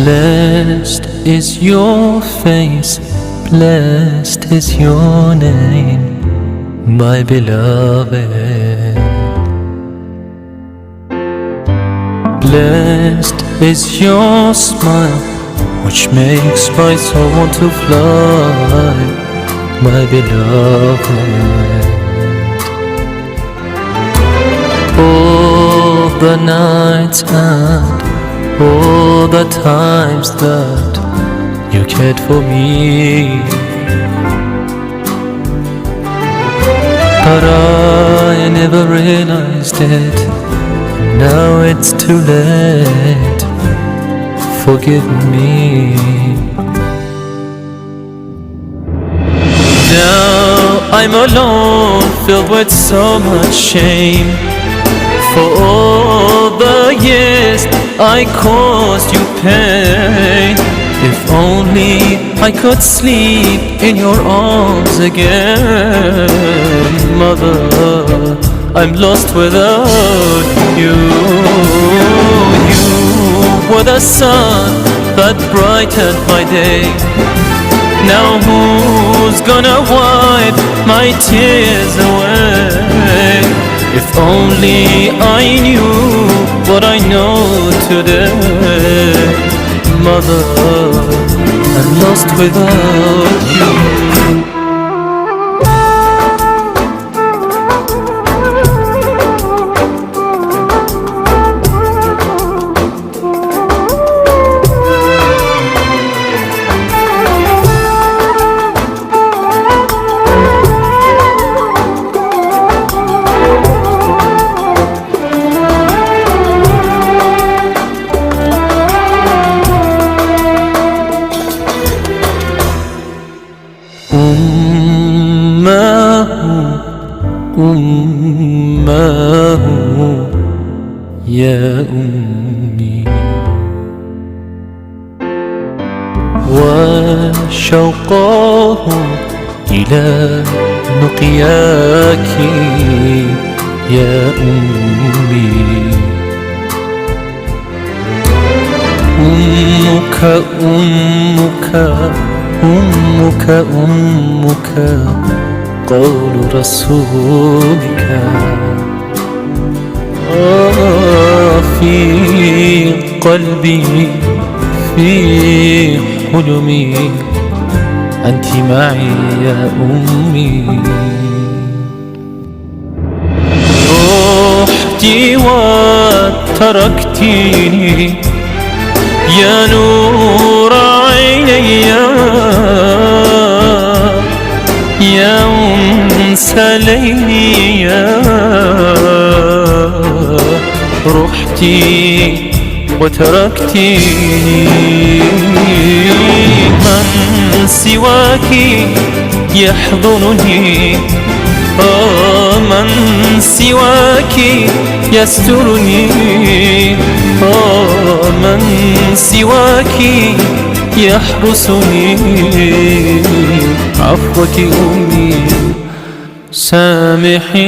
Blessed is your face, blessed is your name, my beloved. Blessed is your smile, which makes my soul want to fly, my beloved. All the nights and all the times that you cared for me, but I never realized it. Now it's too late, forgive me. Now I'm alone, filled with so much shame, for all the years I caused you pain. If only I could sleep in your arms again. Mother, I'm lost without you. You were the sun that brightened my day. Now who's gonna wipe my tears away? If only I knew what I know today. Mother, I'm lost without you. أمه يا أمي، وشوقه إلى لقياك يا أمي. أمك أمك أمك أمك قول رسولك، في قلبي في حلمي أنت معي يا أمي. رحتي وتركتيني يا نور عيني، يا أنس ليلي. رحتي وتركتيني، من سواك يحضنني، من سواك يسترني، من سواك يحرسني. عفوك أمي سامحيني.